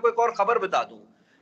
आपको एक और खबर बता दूं,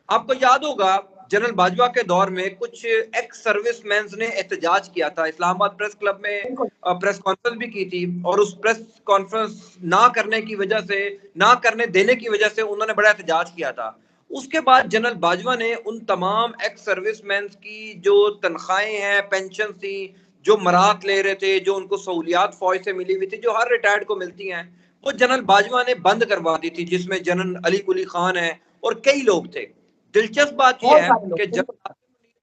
आपको याद होगा जनरल बाजवा के दौर में कुछ एक्स सर्विसमैन ने एहतजाज किया था, इस्लामाबाद प्रेस क्लब में प्रेस कॉन्फ्रेंस भी की थी, और उस प्रेस कॉन्फ्रेंस ना करने की वजह से, ना करने देने की वजह से उन्होंने बड़ा एहतजाज किया था। उसके बाद जनरल बाजवा ने उन तमाम एक्स सर्विसमैन की जो तनख्वाहें हैं, पेंशन थी, जो मराहत ले रहे थे, जो उनको सहूलियात फौज से मिली हुई थी, जो हर रिटायर्ड को मिलती हैं, वो जनरल बाजवा ने बंद करवा दी थी, जिसमें जनरल अली कुली खान है और कई लोग थे। दिलचस्प बात यह है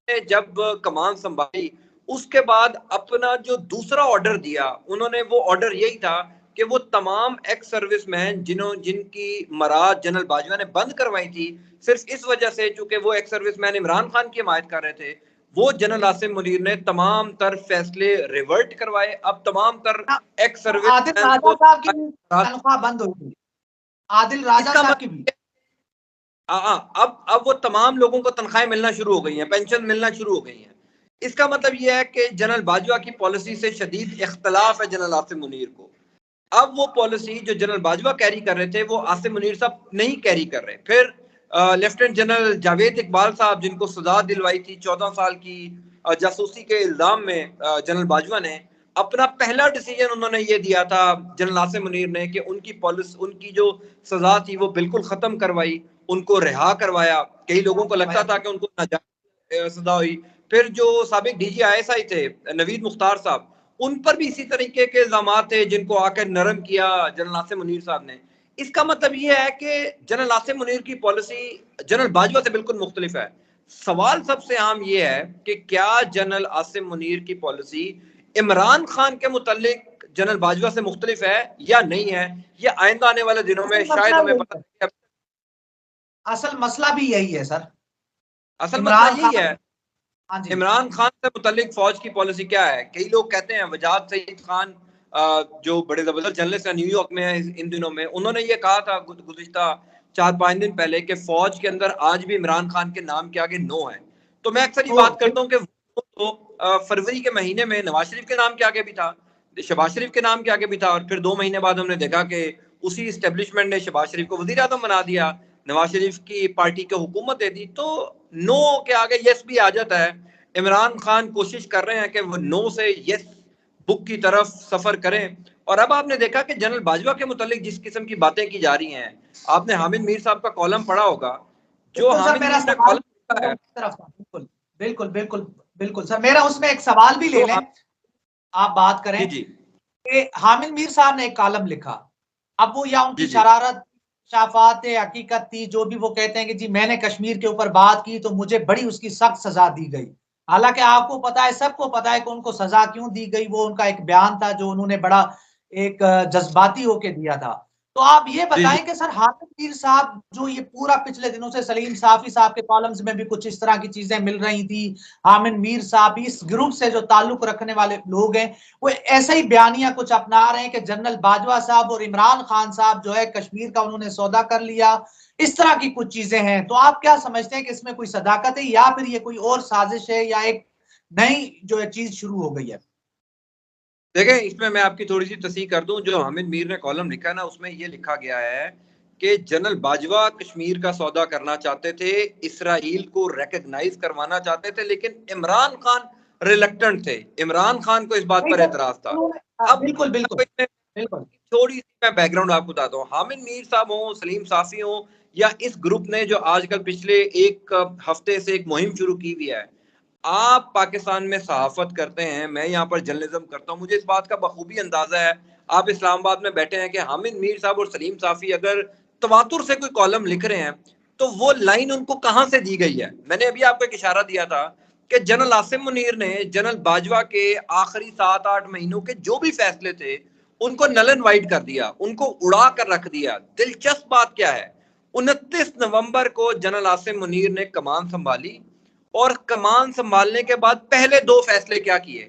कि जब कमान संभाली उसके बाद अपना जो दूसरा ऑर्डर दिया उन्होंने, वो ऑर्डर यही था कि वो तमाम एक्स सर्विसमैन जिनकी मराद जनरल बाजवा ने बंद करवाई थी सिर्फ इस वजह से चूंकि वो एक्स सर्विसमैन इमरान खान की हिमायत कर रहे थे, वो जनरल आसिम मुनीर ने तमाम तर फैसले रिवर्ट करवाए। अब तमाम तर एक्स सर्विसमैन को तनख्वाह बंद हो गई, आदिल राजा साहब की भी। अब वो तमाम लोगों को तनख्वाहें मिलना शुरू हो गई हैं, पेंशन मिलना शुरू हो गई हैं। इसका मतलब यह है कि जनरल बाजवा की पॉलिसी से शदीद इख्तलाफ है जनरल आसिम मुनीर को। अब वो पॉलिसी जो जनरल बाजवा कैरी कर रहे थे वो आसिम मुनीर साहब नहीं कैरी कर रहे। फिर लेफ्टिनेंट जनरल जावेद इकबाल साहब, जिनको सजा दिलवाई थी 14 साल की जासूसी के इल्जाम में जनरल बाजवा ने, अपना पहला डिसीजन उन्होंने ये दिया था जनरल आसिम मुनीर ने कि उनकी पॉलिसी, उनकी जो सजा थी वो बिल्कुल खत्म करवाई, उनको रिहा करवाया। कई लोगों को लगता था कि उनको नाजायज सजा हुई। फिर जो साबिक DGI थे नवीद मुख्तार साहब, उन पर भी इसी तरीके के इल्जाम थे जिनको आकर नरम किया जनरल आसिम मुनीर साहब ने। इसका मतलब यह है कि जनरल आसिम मुनीर की पॉलिसी जनरल बाजवा से बिल्कुल मुख्तलिफ है। सवाल सबसे अहम यह है कि क्या जनरल आसिम मुनीर की पॉलिसी इमरान खान के मुतालिक जनरल बाजवा से मुख्तलिफ है या नहीं है, ये आइंदा आने वाले दिनों में शायद हमें पता है। असल मसला भी यही है सर, असल मसला यही है इमरान खान से मुतालिक फौज की पॉलिसी क्या है। कई लोग कहते हैं, वजाद सईद खान जो बड़े जबरदस्त जर्नलिस्ट हैं न्यूयॉर्क में इन दिनों में, उन्होंने ये कहा था गुज़िश्ता 4-5 दिन पहले कि फौज के अंदर आज भी इमरान खान के नाम के आगे नो है। तो मैं अक्सर ये बात करता हूँ कि तो फरवरी के महीने में नवाज शरीफ के नाम के आगे भी था, शहबाज शरीफ के नाम के आगे भी था, और फिर 2 महीने बाद हमने देखा कि उसी एस्टेब्लिशमेंट ने शहबाज शरीफ को वजीर आजम बना दिया, नवाज शरीफ की पार्टी को हुकूमत दे दी। तो नो के आगे यस भी आ जाता है। इमरान खान कोशिश कर रहे हैं कि वो नो से यस बुक की तरफ सफर करें। और अब आपने देखा कि जनरल बाजवा के मुतालिक जिस किस्म की बातें की जा रही हैं, आपने हामिद मीर साहब का कॉलम पढ़ा होगा, जो हामिद मीर ने कॉलम लिखा है। बिल्कुल बिल्कुल बिल्कुल बिल्कुल सर, मेरा उसमें एक सवाल भी ले लें, आप बात करें कि हामिद मीर साहब ने एक कॉलम लिखा, अब वो या उनकी शरारत शाफात हकीकत थी, जो भी वो कहते हैं कि जी मैंने कश्मीर के ऊपर बात की तो मुझे बड़ी उसकी सख्त सजा दी गई। हालांकि आपको पता है, सबको पता है कि उनको सजा क्यों दी गई। वो उनका एक बयान था जो उन्होंने बड़ा एक जज्बाती होके दिया था। तो आप ये बताएं कि सर हामिद मीर साहब जो ये पूरा पिछले दिनों से सलीम साफी साहब के कॉलम्स में भी कुछ इस तरह की चीजें मिल रही थी, हामिद मीर साहब इस ग्रुप से जो ताल्लुक रखने वाले लोग हैं वो ऐसा ही बयानिया कुछ अपना रहे हैं कि जनरल बाजवा साहब और इमरान खान साहब जो है कश्मीर का उन्होंने सौदा कर लिया, इस तरह की कुछ चीजें हैं। तो आप क्या समझते हैं कि इसमें कोई सदाकत है या फिर ये कोई और साजिश है या एक नई जो है चीज शुरू हो गई है? देखें, इसमें मैं आपकी थोड़ी सी तस्दीक कर दूं, जो हामिद मीर ने कॉलम लिखा है ना, उसमें यह लिखा गया है कि जनरल बाजवा कश्मीर का सौदा करना चाहते थे, इसराइल को रिकॉग्नाइज करवाना चाहते थे, लेकिन इमरान खान रिलक्टेंट थे। इमरान खान को इस बात पर एतराज था। अब बिल्कुल बिल्कुल बिल्कुल थोड़ी सी मैं बैकग्राउंड आपको बताता हूँ। हामिद मीर साहब हो, सलीम साफी हो, या इस ग्रुप ने जो आजकल पिछले एक हफ्ते से एक मुहिम शुरू की हुई है, आप पाकिस्तान में सहाफत करते हैं, मैं यहाँ पर जर्नलिज्म करता हूँ, मुझे इस बात का बखूबी अंदाजा है। आप इस्लामाबाद में बैठे हैं कि हामिद मीर साहब और सलीम साफी अगर तवातुर से कोई कॉलम लिख रहे हैं तो वो लाइन उनको कहाँ से दी गई है। मैंने अभी आपको एक इशारा दिया था कि जनरल आसिम मुनीर ने जनरल बाजवा के आखिरी 7-8 महीनों के जो भी फैसले थे उनको नल एंड वाइट कर दिया, उनको उड़ा कर रख दिया। दिलचस्प बात क्या है, 29 नवंबर को जनरल आसिम मुनीर ने कमान संभाली, और कमान संभालने के बाद पहले 2 फैसले क्या किए।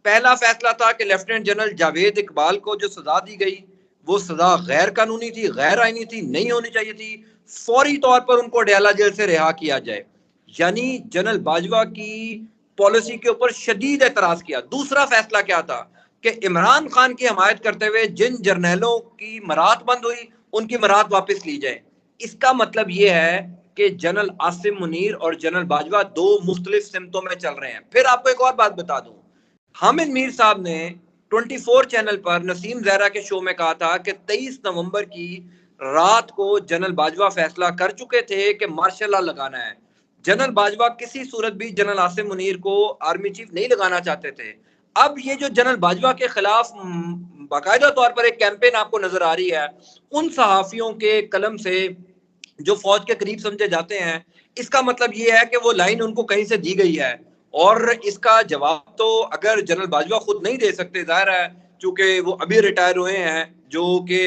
पहला फैसला था कि लेफ्टिनेंट जनरल जावेद इकबाल को जो सजा दी गई वो सजा गैर कानूनी थी, गैर आईनी थी, नहीं होनी चाहिए थी, फौरी तौर पर उनको अडयाला जेल से रिहा किया जाए। यानी जनरल बाजवा की पॉलिसी के ऊपर शदीद एतराज किया। दूसरा फैसला क्या था कि इमरान खान की हमायत करते हुए जिन जर्नैलों की मरात बंद हुई उनकी मरात वापस ली जाए। इसका मतलब ये है कि जनरल आसिम मुनीर और जनरल बाजवा दो मुख्तलिफ सिमतों में चल रहे हैं। फिर आपको एक और बात बता दूं, हामिद मीर साहब ने 24 चैनल पर नसीम जहरा के शो में कहा था कि 23 नवंबर की रात को जनरल बाजवा फैसला कर चुके थे कि मार्शल लॉ लगाना है। जनरल बाजवा किसी सूरत भी जनरल आसिम मुनीर को आर्मी चीफ नहीं लगाना चाहते थे। अब ये जो जनरल बाजवा के खिलाफ बाकायदा तौर पर एक कैंपेन आपको नजर आ रही है, उन सहाफियों के कलम से जो फौज के करीब समझे जाते हैं, इसका मतलब ये है कि वो लाइन उनको कहीं से दी गई है। और इसका जवाब तो अगर जनरल बाजवा खुद नहीं दे सकते, जाहिर है चूंकि वो अभी रिटायर हुए हैं, जो कि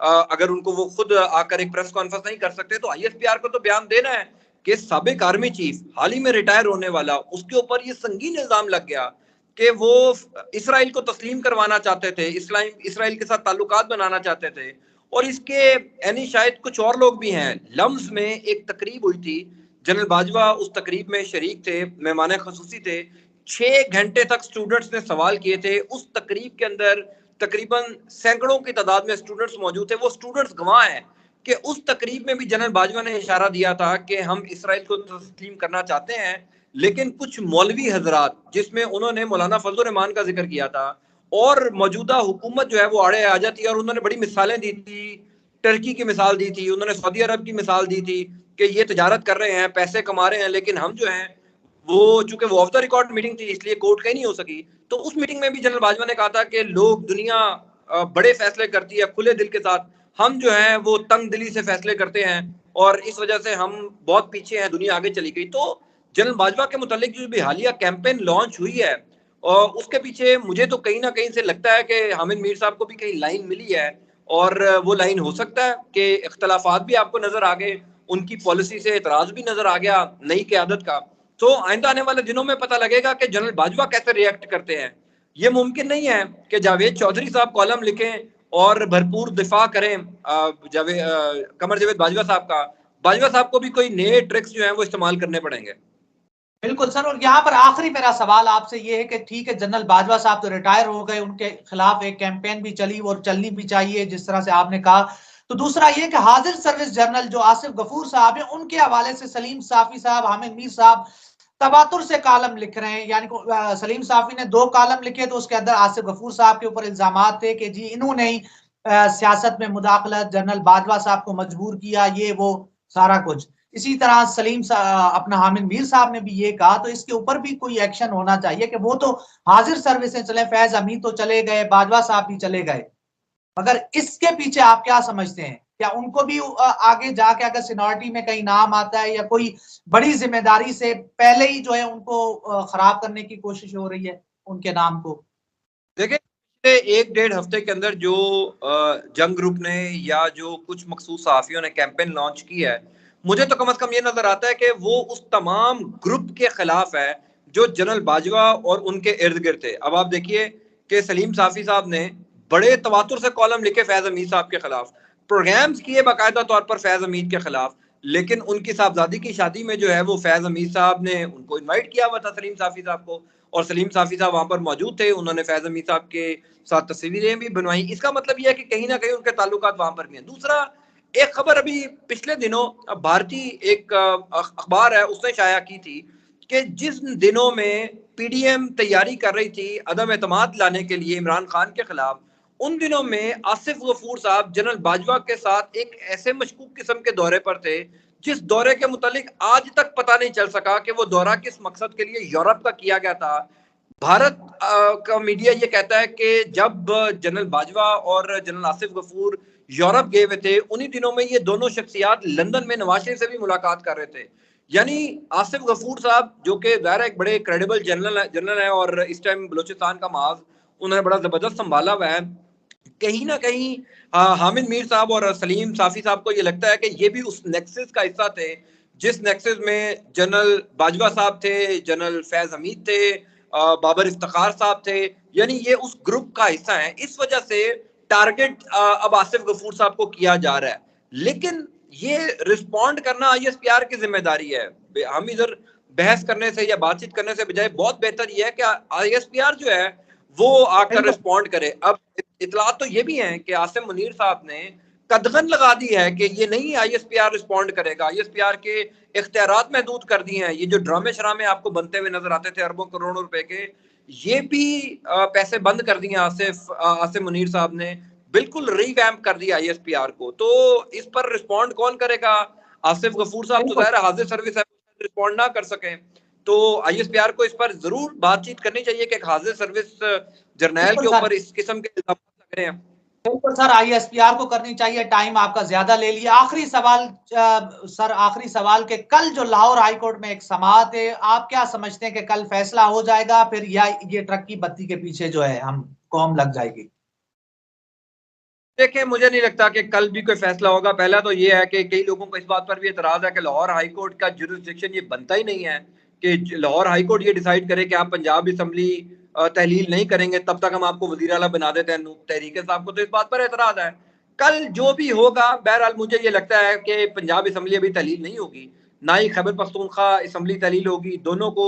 अगर उनको वो खुद आकर एक प्रेस कॉन्फ्रेंस नहीं कर सकते, तो आईएसपीआर को तो बयान देना है कि साबिक आर्मी चीफ हाल ही में रिटायर होने वाला, उसके ऊपर ये संगीन इल्जाम लग गया कि वो इसराइल को तस्लीम करवाना चाहते थे, इसराइल के साथ ताल्लुकात बनाना चाहते थे। और इसके यानी शायद कुछ और लोग भी हैं। लम्स में एक तकरीब हुई थी, जनरल बाजवा उस तकरीब में शरीक थे, मेहमान खसूसी थे। 6 घंटे तक स्टूडेंट्स ने सवाल किए थे। उस तकरीब के अंदर तकरीबन सैकड़ों की तादाद में स्टूडेंट्स मौजूद थे। वो स्टूडेंट्स गवाह हैं कि उस तकरीब में भी जनरल बाजवा ने इशारा दिया था कि हम इसराइल को तस्लीम करना चाहते हैं, लेकिन कुछ मौलवी हजरात, जिसमें उन्होंने मौलाना फजल रहमान का जिक्र किया था, और मौजूदा हुकूमत जो है वो आड़े आ जाती है। और उन्होंने बड़ी मिसालें दी थी, टर्की की मिसाल दी थी, उन्होंने सऊदी अरब की मिसाल दी थी कि ये तजारत कर रहे हैं, पैसे कमा रहे हैं, लेकिन हम जो हैं वो, चूंकि वो ऑफ द रिकॉर्ड मीटिंग थी इसलिए कोर्ट कहीं नहीं हो सकी। तो उस मीटिंग में भी जनरल बाजवा ने कहा था कि लोग, दुनिया बड़े फैसले करती है खुले दिल के साथ, हम जो है वो तंग दिली से फैसले करते हैं और इस वजह से हम बहुत पीछे हैं, दुनिया आगे चली गई। तो जनरल बाजवा के मुतालिक जो भी हालिया कैंपेन लॉन्च हुई है, और उसके पीछे मुझे तो कहीं ना कहीं से लगता है कि हामिद मीर साहब को भी कहीं लाइन मिली है। और वो लाइन हो सकता है कि इख्तलाफात भी आपको नजर आ गए, उनकी पॉलिसी से एतराज भी नजर आ गया नई क़यादत का। तो आइंदा आने वाले दिनों में पता लगेगा कि जनरल बाजवा कैसे रिएक्ट करते हैं। ये मुमकिन नहीं है कि जावेद चौधरी साहब कॉलम लिखें और भरपूर दिफा करें कमर जावेद बाजवा साहब का। बाजवा साहब को भी कोई नए ट्रिक्स जो हैं वो इस्तेमाल करने पड़ेंगे। बिल्कुल सर। और यहाँ पर आखिरी मेरा सवाल आपसे ये है कि ठीक है, जनरल बाजवा साहब तो रिटायर हो गए, उनके खिलाफ एक कैंपेन भी चली और चलनी भी चाहिए जिस तरह से आपने कहा। तो दूसरा ये कि हाजिर सर्विस जर्नल जो आसिफ गफूर साहब हैं, उनके हवाले से सलीम साफी साहब, हामिद मीर साहब तबातुर से कालम लिख रहे हैं। यानी सलीम साफी ने 2 कालम लिखे, तो उसके अंदर आसिफ गफूर साहब के ऊपर इल्जाम थे कि जी इन्होंने ही सियासत में मुदाखलत, जनरल बाजवा साहब को मजबूर किया, ये वो सारा कुछ। इसी तरह अपना हामिद मीर साहब ने भी ये कहा। तो इसके ऊपर भी कोई एक्शन होना चाहिए कि वो तो हाजिर सर्विस से चले, फैज अमीन तो चले गए, बाजवा साहब भी चले गए, मगर इसके पीछे आप क्या समझते हैं? क्या उनको भी आगे जाके अगर सीनियरिटी में कहीं नाम आता है या कोई बड़ी जिम्मेदारी से पहले ही जो है उनको खराब करने की कोशिश हो रही है उनके नाम को? देखिए, 1-1.5 हफ्ते के अंदर जो जंग ग्रुप ने या जो कुछ मखसूस सहाफियों ने कैंपेन लॉन्च की है, मुझे तो कम से कम ये नजर आता है कि वो उस तमाम ग्रुप के खिलाफ है जो जनरल बाजवा और उनके इर्द गिर्द थे। अब आप देखिए कि सलीम साफी साहब ने बड़े तवातुर से कॉलम लिखे फैज हमीद साहब के खिलाफ, प्रोग्राम्स किए बाकायदा तौर पर फैज हमीद के खिलाफ, लेकिन उनकी साहबजादी की शादी में जो है वो फैज हमीद साहब ने उनको इन्वाइट किया हुआ था, सलीम साफी साहब को, और सलीम साफी साहब वहां पर मौजूद थे। उन्होंने फैज हमीद साहब के साथ तस्वीरें भी बनवाई। इसका मतलब यह है कि कहीं ना कहीं उनके ताल्लुकात वहां पर भी हैं। दूसरा, एक खबर अभी पिछले दिनों भारतीय एक अखबार है उसने शाया की थी कि जिस दिनों में पीडीएम तैयारी कर रही थी अदम एतमाद लाने के लिए इमरान खान के खिलाफ, उन दिनों में आसिफ गफूर साहब जनरल बाजवा के साथ एक ऐसे मशकूक किस्म के दौरे पर थे जिस दौरे के मुतालिक आज तक पता नहीं चल सका कि वो दौरा किस मकसद के लिए यूरोप का किया गया था। भारत का मीडिया ये कहता है कि जब जनरल बाजवा और जनरल आसिफ गफूर यूरोप गए हुए थे, उन्हीं दिनों में ये दोनों शख्सियात लंदन में नवाज शरीफ से भी मुलाकात कर रहे थे। यानी आसिफ गफूर साहब, जो कि ज़ाहिर एक बड़े क्रेडिबल जनरल है और इस टाइम बलोचिस्तान का महाज उन्होंने बड़ा जबरदस्त संभाला हुआ है, कहीं ना कहीं हामिद मीर साहब और सलीम साफी साहब को ये लगता है कि ये भी उस नेक्सस का हिस्सा थे जिस नेक्सस में जनरल बाजवा साहब थे, जनरल फैज हमीद थे, बाबर इफ्तिखार साहब थे। यानी ये उस ग्रुप का हिस्सा है, इस वजह से टारगेट अब आसिफ गफूर साहब को किया जा रहा है। लेकिन ये रिस्पॉन्ड करना आईएसपीआर की जिम्मेदारी है। हम इधर बहस करने से या बातचीत करने से बजाय बहुत बेहतर यह है कि आईएसपीआर जो है वो आकर रिस्पॉन्ड करे। अब इतलात तो ये भी हैं कि आसिम मुनीर साहब ने कदगन लगा दी है कि ये नहीं ISPR रिस्पॉन्ड करेगा, ISPR के इख्तियारात महदूद कर दिए हैं। ये जो ड्रामे शरामे आपको बनते हुए नजर आते थे अरबों करोड़ों रुपए के, ये भी पैसे बंद कर दिए आसिफ मुनीर साहब ने, बिल्कुल रीवैम्प कर दिया ISPR को। तो इस पर रिस्पॉन्ड कौन करेगा? आसिफ गफूर साहब तो ज़ाहिर हाजिर सर्विस है, रिस्पॉन्ड ना कर सकें, तो ISPR को इस पर जरूर बातचीत करनी चाहिए कि एक हाजिर सर्विस जर्नैल के ऊपर इस किस्म के इल्जाम लग रहे हैं। बिल्कुल सर, ISPR को करनी चाहिए। टाइम आपका ज्यादा ले लिया। आखिरी सवाल सर, आखिरी सवाल के कल जो लाहौर हाई कोर्ट में एक समाअत है, आप क्या समझते हैं कि कल फैसला हो जाएगा फिर, या ये ट्रक की बत्ती के पीछे जो है हम कौम लग जाएगी? देखिए, मुझे नहीं लगता कि कल भी कोई फैसला होगा। पहला तो ये है कि कई लोगों को इस बात पर भी एतराज है कि लाहौर हाई कोर्ट का जुरिसडिक्शन ये बनता ही नहीं है कि लाहौर हाई कोर्ट ये डिसाइड करे कि आप पंजाब असम्बली तहलील नहीं करेंगे तब तक हम आपको वजीर आला बना देते हैं तहरीक साहब को। तो इस बात पर एतराज है। कल जो भी होगा, बहरहाल मुझे ये लगता है कि पंजाब असम्बली अभी तहलील नहीं होगी, ना ही खैबर पख्तूनख्वा असम्बली तहलील होगी। दोनों को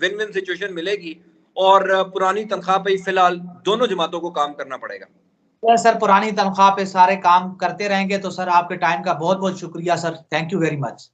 विन विन सिचुएशन मिलेगी और पुरानी तनख्वाह पर फिलहाल दोनों जमातों को काम करना पड़ेगा। सर, पुरानी तनख्वाह पे सारे काम करते रहेंगे। तो सर, आपके टाइम का बहुत बहुत शुक्रिया sir, thank you very much.